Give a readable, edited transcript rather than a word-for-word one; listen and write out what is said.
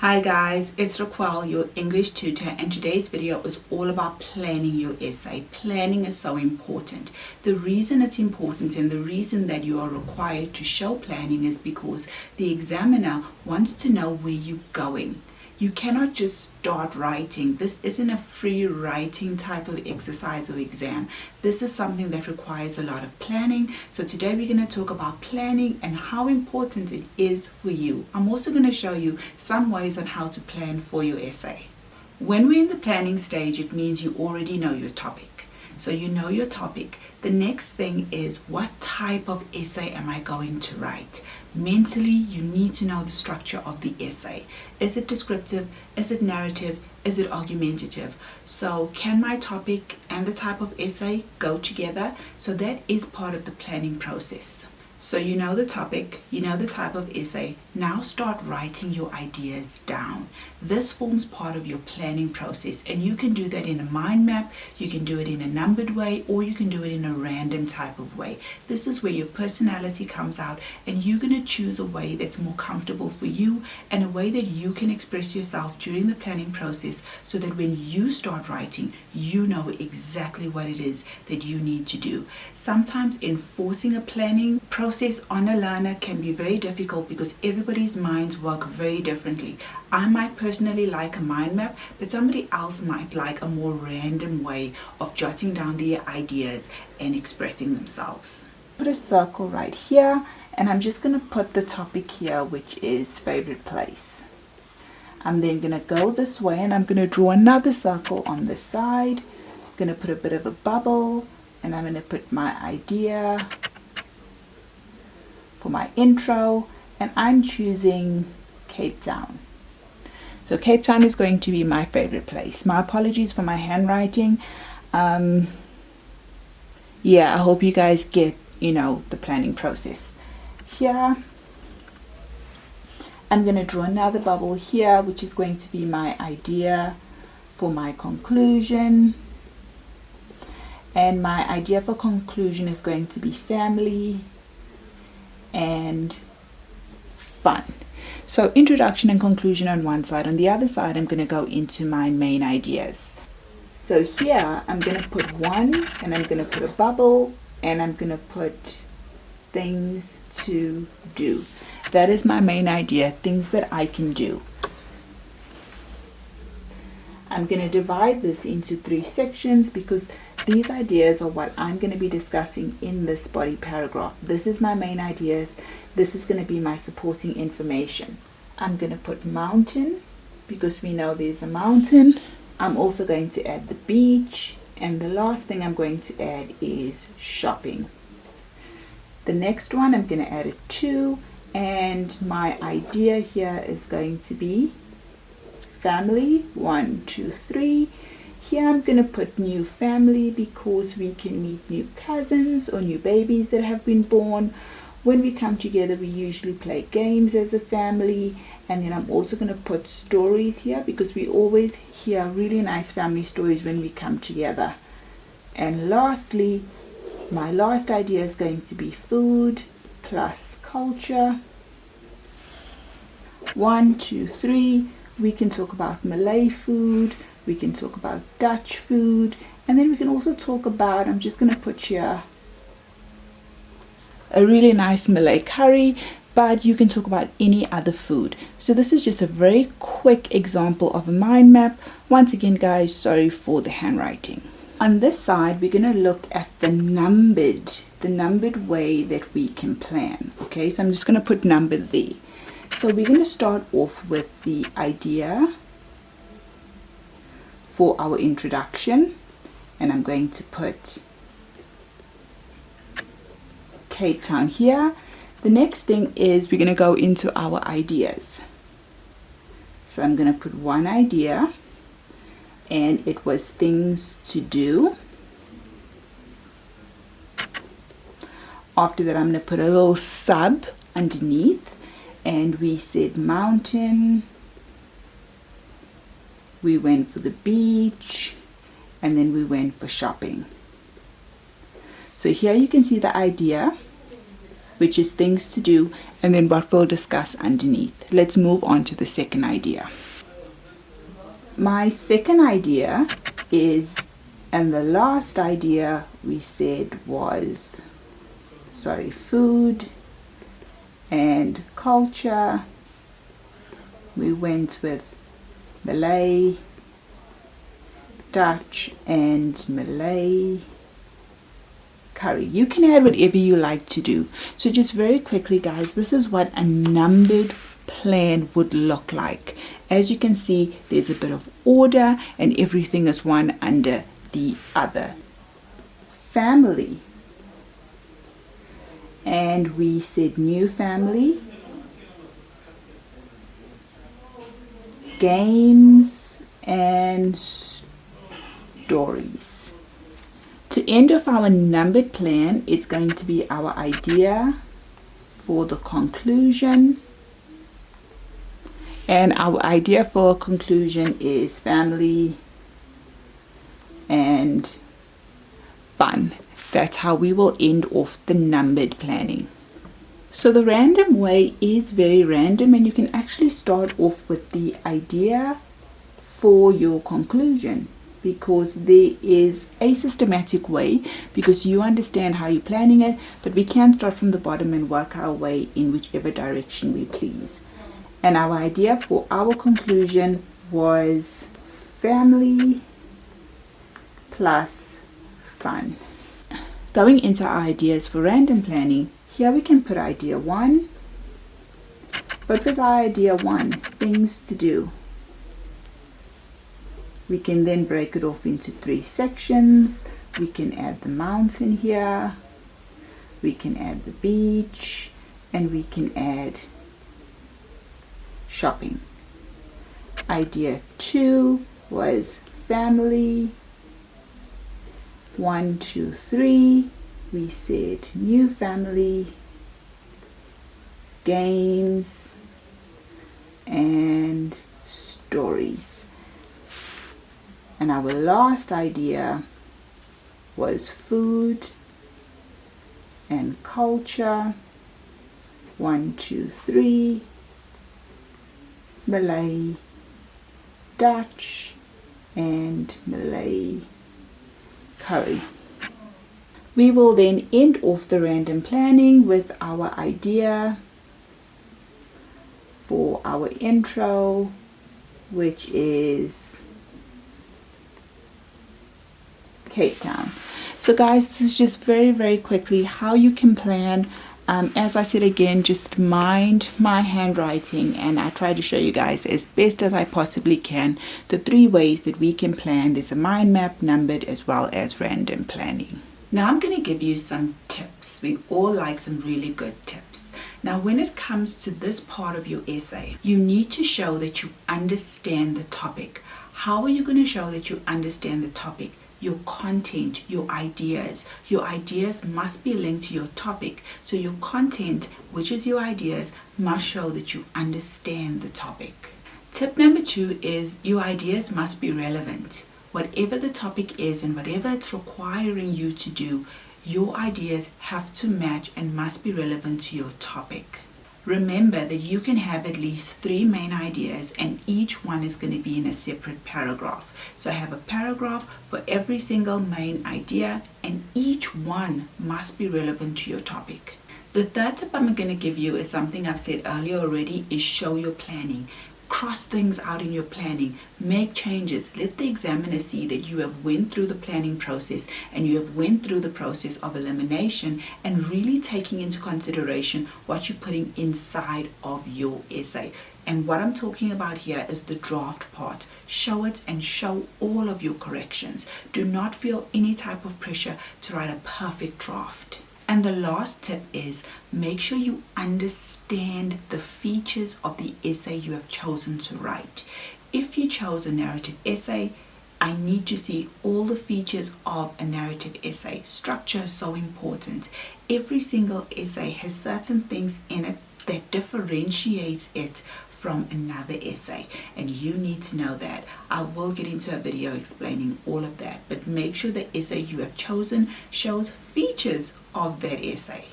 Hi guys, it's Racquel, your English tutor, and today's video is all about planning your essay. Planning is so important. The reason it's important and the reason that you are required to show planning is because the examiner wants to know where you're going. You cannot just start writing. This isn't a free writing type of exercise or exam. This is something that requires a lot of planning. So today we're going to talk about planning and how important it is for you. I'm also going to show you some ways on how to plan for your essay. When we're in the planning stage, it means you already know your topic. So you know your topic. The next thing is, what type of essay am I going to write? Mentally, you need to know the structure of the essay. Is it descriptive? Is it narrative? Is it argumentative? So can my topic and the type of essay go together? So that is part of the planning process. So you know the topic, you know the type of essay. Now start writing your ideas down. This forms part of your planning process, and you can do that in a mind map, you can do it in a numbered way, or you can do it in a random type of way. This is where your personality comes out, and you're going to choose a way that's more comfortable for you and a way that you can express yourself during the planning process, so that when you start writing, you know exactly what it is that you need to do. Sometimes enforcing a planning process on a learner can be very difficult because everybody's minds work very differently. I might personally like a mind map, but somebody else might like a more random way of jotting down their ideas and expressing themselves. Put a circle right here, and I'm just going to put the topic here, which is favorite place. I'm then going to go this way, and I'm going to draw another circle on this side. I'm going to put a bit of a bubble, and I'm going to put my idea for my intro, and I'm choosing Cape Town. So Cape Town is going to be my favorite place. My apologies for my handwriting. I hope you guys get, the planning process. Here, I'm going to draw another bubble here, which is going to be my idea for my conclusion. And my idea for conclusion is going to be family and fun. So introduction and conclusion on one side. On the other side, I'm going to go into my main ideas. So here, I'm going to put one, and I'm going to put a bubble, and I'm going to put things to do. That is my main idea, things that I can do. I'm going to divide this into 3 sections because these ideas are what I'm going to be discussing in this body paragraph. This is my main ideas. This is going to be my supporting information. I'm going to put mountain because we know there's a mountain. I'm also going to add the beach. And the last thing I'm going to add is shopping. The next one I'm going to add a 2. And my idea here is going to be family. 1, 2, 3. Here I'm going to put new family because we can meet new cousins or new babies that have been born. When we come together, we usually play games as a family. And then I'm also going to put stories here because we always hear really nice family stories when we come together. And lastly, my last idea is going to be food plus culture. 1, 2, 3. We can talk about Malay food. We can talk about Dutch food, and then we can also talk about, I'm just going to put here a really nice Malay curry, but you can talk about any other food. So this is just a very quick example of a mind map. Once again, guys, sorry for the handwriting. On this side, we're going to look at the numbered way that we can plan. Okay, so I'm just going to put number there. So we're going to start off with the idea for our introduction, and I'm going to put Cape Town here. The next thing is we're going to go into our ideas. So I'm going to put one idea, and it was things to do. After that, I'm going to put a little sub underneath, and we said mountain. We went for the beach, and then we went for shopping. So here you can see the idea. which is things to do, and then what we'll discuss underneath. Let's move on to the second idea. My second idea is, and the last idea we said was, food and culture. We went with Malay, Dutch, and Malay curry. You can add whatever you like to do. So just very quickly, guys, this is what a numbered plan would look like. As you can see, there's a bit of order and everything is one under the other. Family. And we said new family. Games and stories. To end off our numbered plan, it's going to be our idea for the conclusion. And our idea for a conclusion is family and fun. That's how we will end off the numbered planning. So the random way is very random, and you can actually start off with the idea for your conclusion, because there is a systematic way, because you understand how you're planning it, but we can start from the bottom and work our way in whichever direction we please. And our idea for our conclusion was family plus fun. Going into our ideas for random planning, here we can put idea 1. What was our idea 1? Things to do. We can then break it off into 3 sections. We can add the mountain here. We can add the beach. And we can add shopping. Idea 2 was family. 1, 2, 3. We said new family, games, and stories. And our last idea was food and culture. 1, 2, 3. Malay, Dutch, and Malay curry. We will then end off the random planning with our idea for our intro, which is Cape Town. So guys, this is just very quickly how you can plan. As I said again, just mind my handwriting, and I try to show you guys as best as I possibly can the 3 ways that we can plan. There's a mind map, numbered, as well as random planning. Now I'm going to give you some tips. We all like some really good tips. Now when it comes to this part of your essay, you need to show that you understand the topic. How are you going to show that you understand the topic? Your content, your ideas. Your ideas must be linked to your topic. So your content, which is your ideas, must show that you understand the topic. Tip number 2 is your ideas must be relevant. Whatever the topic is and whatever it's requiring you to do, your ideas have to match and must be relevant to your topic. Remember that you can have at least 3 main ideas, and each one is going to be in a separate paragraph. So have a paragraph for every single main idea, and each one must be relevant to your topic. The third tip I'm going to give you is something I've said earlier already, is show your planning. Cross things out in your planning, make changes, let the examiner see that you have went through the planning process and you have went through the process of elimination and really taking into consideration what you're putting inside of your essay. And what I'm talking about here is the draft part. Show it and show all of your corrections. Do not feel any type of pressure to write a perfect draft. And the last tip is make sure you understand the features of the essay you have chosen to write. If you chose a narrative essay, I need to see all the features of a narrative essay. Structure is so important. Every single essay has certain things in it that differentiates it from another essay, and you need to know that. I will get into a video explaining all of that, but make sure the essay you have chosen shows features of that essay.